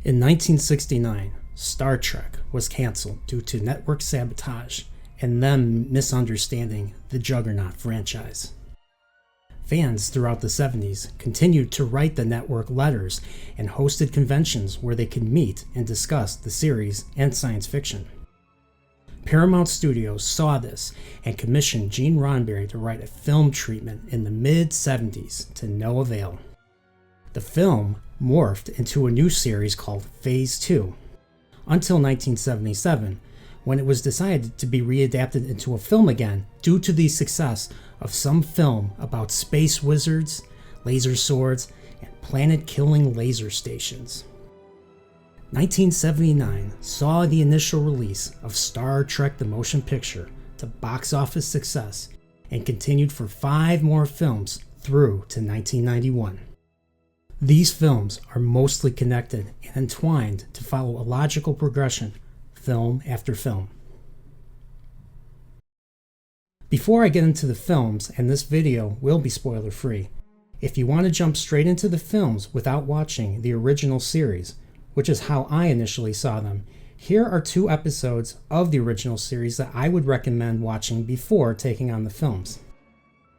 In 1969, Star Trek was canceled due to network sabotage and them misunderstanding the Juggernaut franchise. Fans throughout the 70s continued to write the network letters and hosted conventions where they could meet and discuss the series and science fiction. Paramount Studios saw this and commissioned Gene Roddenberry to write a film treatment in the mid-70s to no avail. The film morphed into a new series called Phase 2, until 1977, when it was decided to be readapted into a film again due to the success of some film about space wizards, laser swords, and planet-killing laser stations. 1979 saw the initial release of Star Trek the Motion Picture to box office success and continued for 5 more films through to 1991. These films are mostly connected and entwined to follow a logical progression, film after film. Before I get into the films, and this video will be spoiler free, if you want to jump straight into the films without watching the original series, which is how I initially saw them, here are 2 episodes of the original series that I would recommend watching before taking on the films.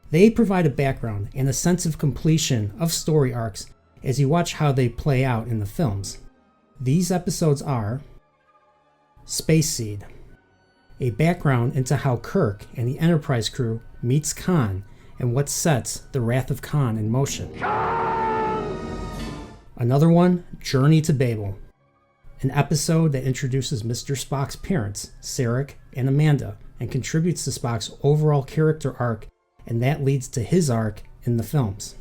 They provide a background and a sense of completion of story arcs as you watch how they play out in the films. These episodes are Space Seed, a background into how Kirk and the Enterprise crew meets Khan and what sets the Wrath of Khan in motion. Another one, Journey to Babel, an episode that introduces Mr. Spock's parents, Sarek and Amanda, and contributes to Spock's overall character arc, and that leads to his arc in the films.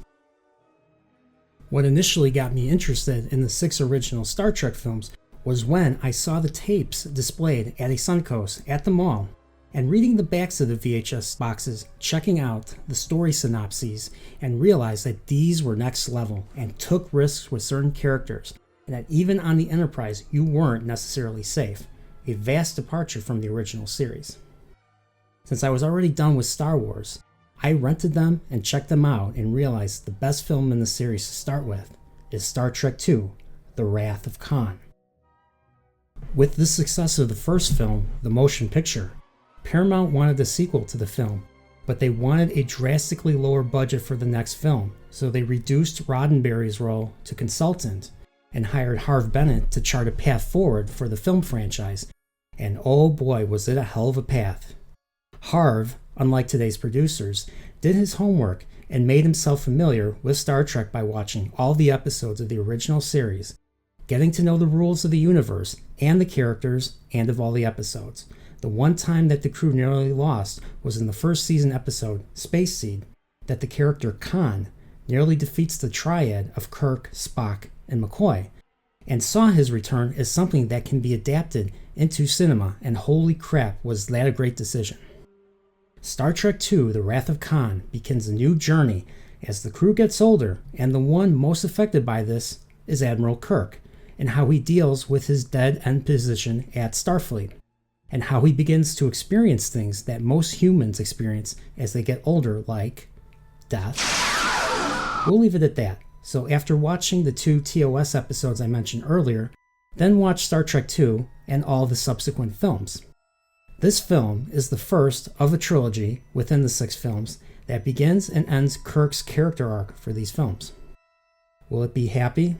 What initially got me interested in the 6 original Star Trek films was when I saw the tapes displayed at a Suncoast at the mall, and reading the backs of the VHS boxes, checking out the story synopses, and realized that these were next level and took risks with certain characters, and that even on the Enterprise you weren't necessarily safe, a vast departure from the original series. Since I was already done with Star Wars, I rented them and checked them out and realized the best film in the series to start with is Star Trek II, The Wrath of Khan. With the success of the first film, the motion picture, Paramount wanted a sequel to the film, but they wanted a drastically lower budget for the next film, so they reduced Roddenberry's role to consultant and hired Harve Bennett to chart a path forward for the film franchise, and oh boy was it a hell of a path. Harve, unlike today's producers, did his homework and made himself familiar with Star Trek by watching all the episodes of the original series, getting to know the rules of the universe and the characters and of all the episodes. The one time that the crew nearly lost was in the first season episode, Space Seed, that the character Khan nearly defeats the triad of Kirk, Spock, and McCoy, and saw his return as something that can be adapted into cinema, and holy crap was that a great decision. Star Trek II, The Wrath of Khan begins a new journey as the crew gets older, and the one most affected by this is Admiral Kirk, and how he deals with his dead end position at Starfleet, and how he begins to experience things that most humans experience as they get older, like death. We'll leave it at that. So after watching the 2 TOS episodes I mentioned earlier, then watch Star Trek II and all the subsequent films. This film is the first of a trilogy within the 6 films that begins and ends Kirk's character arc for these films. Will it be happy?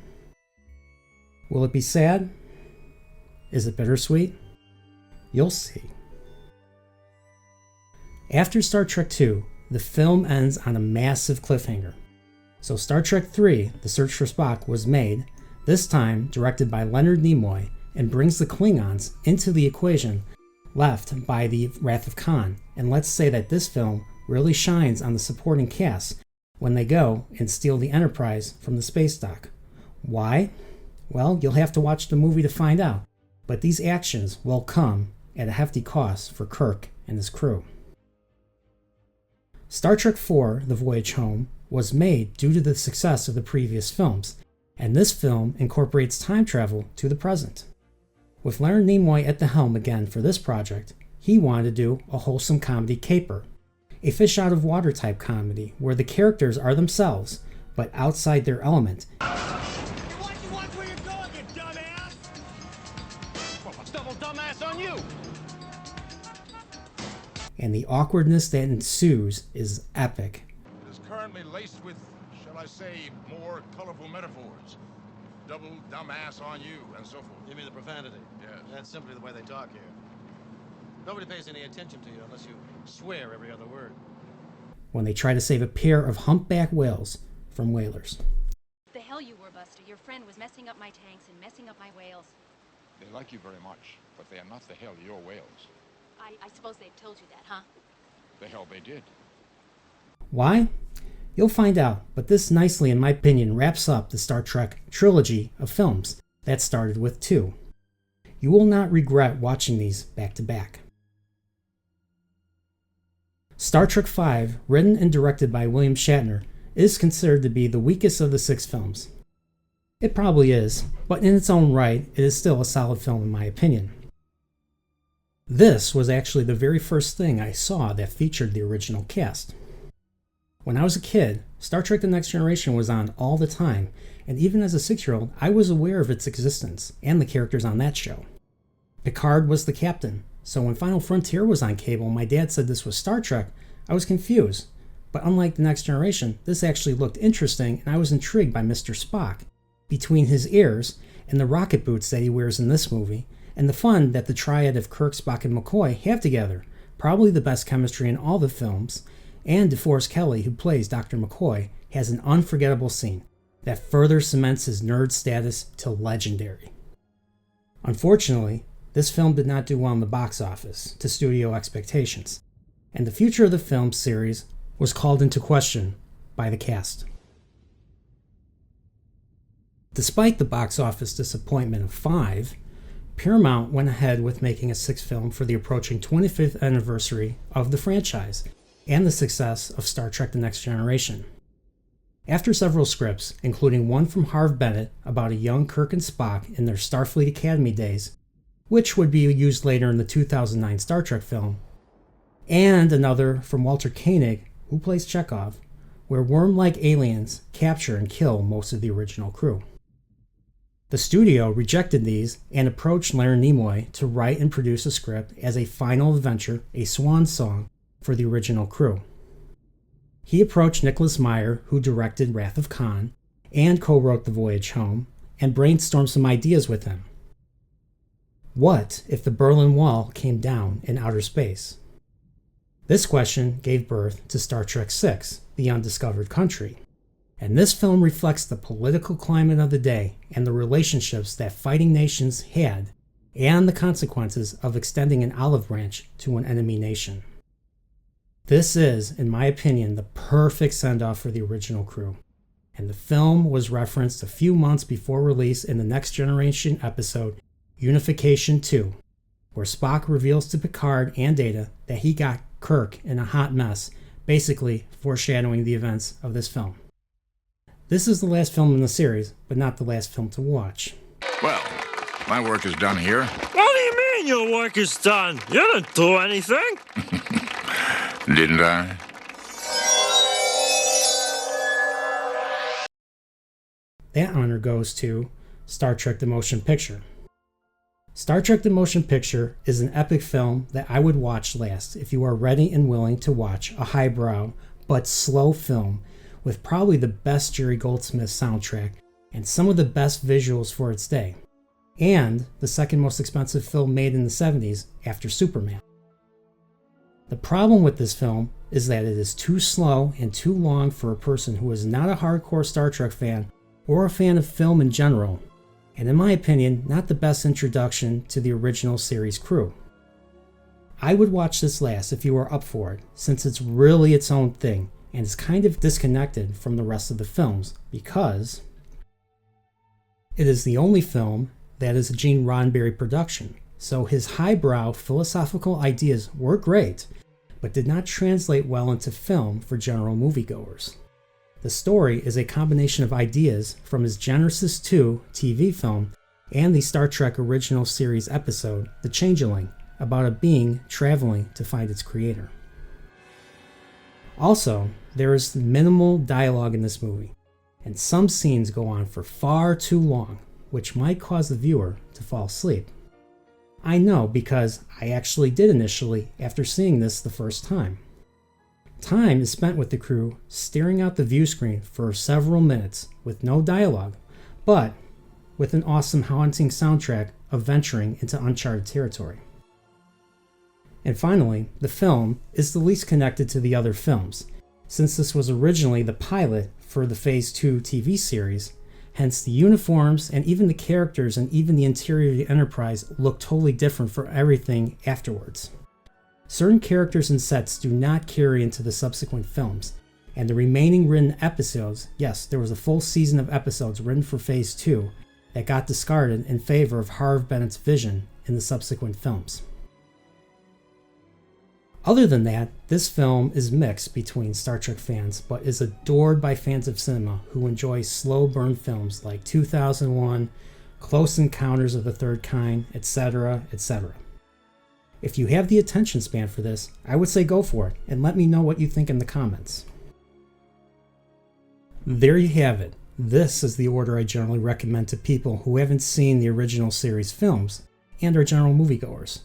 Will it be sad? Is it bittersweet? You'll see. After Star Trek II, the film ends on a massive cliffhanger. So Star Trek III, The Search for Spock, was made, this time directed by Leonard Nimoy, and brings the Klingons into the equation left by the Wrath of Khan. And let's say that this film really shines on the supporting cast when they go and steal the Enterprise from the space dock. Why? Well, you'll have to watch the movie to find out, but these actions will come at a hefty cost for Kirk and his crew. Star Trek IV, The Voyage Home, was made due to the success of the previous films, and this film incorporates time travel to the present. With Leonard Nimoy at the helm again for this project, he wanted to do a wholesome comedy caper, a fish-out-of-water type comedy where the characters are themselves, but outside their element. Watch where you're going, you dumbass! and the awkwardness that ensues is epic. It is currently laced with, shall I say, more colorful metaphors. Double dumbass on you, and so forth. You mean the profanity? Yes. That's simply the way they talk here. Nobody pays any attention to you unless you swear every other word. When they try to save a pair of humpback whales from whalers. The hell you were, Buster. Your friend was messing up my tanks and messing up my whales. They like you very much, but they are not the hell your whales. I suppose they've told you that, huh? The hell they did. Why? You'll find out, but this nicely, in my opinion, wraps up the Star Trek trilogy of films that started with 2. You will not regret watching these back to back. Star Trek V, written and directed by William Shatner, is considered to be the weakest of the 6 films. It probably is, but in its own right, it is still a solid film in my opinion. This was actually the very first thing I saw that featured the original cast. When I was a kid, Star Trek The Next Generation was on all the time, and even as a 6-year-old, I was aware of its existence and the characters on that show. Picard was the captain, so when Final Frontier was on cable and my dad said this was Star Trek, I was confused. But unlike The Next Generation, this actually looked interesting and I was intrigued by Mr. Spock. Between his ears and the rocket boots that he wears in this movie, and the fun that the triad of Kirk, Spock, and McCoy have together, probably the best chemistry in all the films, and DeForest Kelley, who plays Dr. McCoy, has an unforgettable scene that further cements his nerd status to legendary. Unfortunately, this film did not do well in the box office to studio expectations, and the future of the film series was called into question by the cast. Despite the box office disappointment of 5, Paramount went ahead with making a 6th film for the approaching 25th anniversary of the franchise and the success of Star Trek The Next Generation. After several scripts, including one from Harve Bennett about a young Kirk and Spock in their Starfleet Academy days, which would be used later in the 2009 Star Trek film, and another from Walter Koenig, who plays Chekhov, where worm-like aliens capture and kill most of the original crew. The studio rejected these and approached Leonard Nimoy to write and produce a script as a final adventure, a swan song, for the original crew. He approached Nicholas Meyer, who directed Wrath of Khan and co-wrote The Voyage Home, and brainstormed some ideas with him. What if the Berlin Wall came down in outer space? This question gave birth to Star Trek VI, The Undiscovered Country. And this film reflects the political climate of the day and the relationships that fighting nations had and the consequences of extending an olive branch to an enemy nation. This is, in my opinion, the perfect send-off for the original crew, and the film was referenced a few months before release in the Next Generation episode Unification 2, where Spock reveals to Picard and Data that he got Kirk in a hot mess, basically foreshadowing the events of this film. This is the last film in the series, but not the last film to watch. Well, my work is done here. What do you mean your work is done? You didn't do anything. Didn't I? That honor goes to Star Trek The Motion Picture. Star Trek The Motion Picture is an epic film that I would watch last if you are ready and willing to watch a highbrow but slow film with probably the best Jerry Goldsmith soundtrack and some of the best visuals for its day, and the second most expensive film made in the 70s after Superman. The problem with this film is that it is too slow and too long for a person who is not a hardcore Star Trek fan or a fan of film in general, and in my opinion, not the best introduction to the original series crew. I would watch this last if you are up for it, since it's really its own thing and is kind of disconnected from the rest of the films because it is the only film that is a Gene Roddenberry production, so his highbrow philosophical ideas were great, but did not translate well into film for general moviegoers. The story is a combination of ideas from his Genesis 2 TV film and the Star Trek original series episode, The Changeling, about a being traveling to find its creator. Also, there is minimal dialogue in this movie, and some scenes go on for far too long, which might cause the viewer to fall asleep. I know because I actually did initially after seeing this the first time. Time is spent with the crew staring out the view screen for several minutes with no dialogue, but with an awesome haunting soundtrack of venturing into uncharted territory. And finally, the film is the least connected to the other films, since this was originally the pilot for the Phase 2 TV series. Hence, the uniforms and even the characters and even the interior of the Enterprise look totally different for everything afterwards. Certain characters and sets do not carry into the subsequent films, and the remaining written episodes, yes, there was a full season of episodes written for Phase 2 that got discarded in favor of Harve Bennett's vision in the subsequent films. Other than that, this film is mixed between Star Trek fans, but is adored by fans of cinema who enjoy slow burn films like 2001, Close Encounters of the Third Kind, etc., etc. If you have the attention span for this, I would say go for it, and let me know what you think in the comments. There you have it. This is the order I generally recommend to people who haven't seen the original series films and are general moviegoers.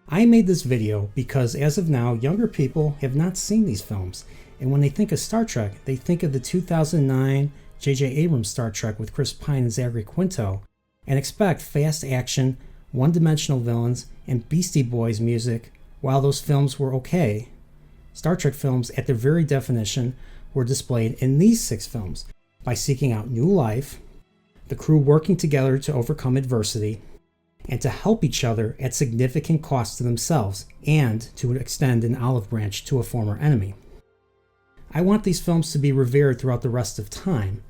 I made this video because as of now, younger people have not seen these films, and when they think of Star Trek, they think of the 2009 J.J. Abrams Star Trek with Chris Pine and Zachary Quinto, and expect fast action, one-dimensional villains, and Beastie Boys music. While those films were okay, Star Trek films at their very definition were displayed in these 6 films by seeking out new life, the crew working together to overcome adversity, and to help each other at significant cost to themselves and to extend an olive branch to a former enemy. I want these films to be revered throughout the rest of time,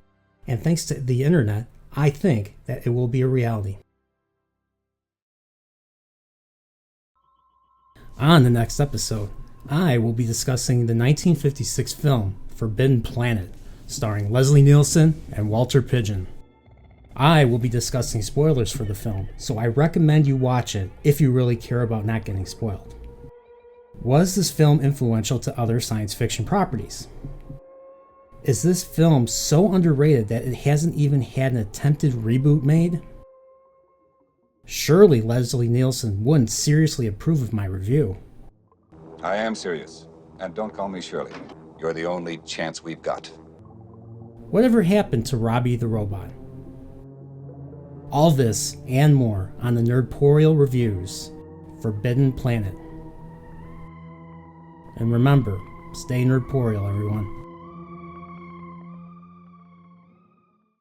and thanks to the internet, I think that it will be a reality. On the next episode, I will be discussing the 1956 film Forbidden Planet, starring Leslie Nielsen and Walter Pidgeon. I will be discussing spoilers for the film, so I recommend you watch it if you really care about not getting spoiled. Was this film influential to other science fiction properties? Is this film so underrated that it hasn't even had an attempted reboot made? Surely Leslie Nielsen wouldn't seriously approve of my review. I am serious, and don't call me Shirley. You're the only chance we've got. Whatever happened to Robbie the Robot? All this and more on the Nerdporial Reviews, Forbidden Planet. And remember, stay nerdporial, everyone.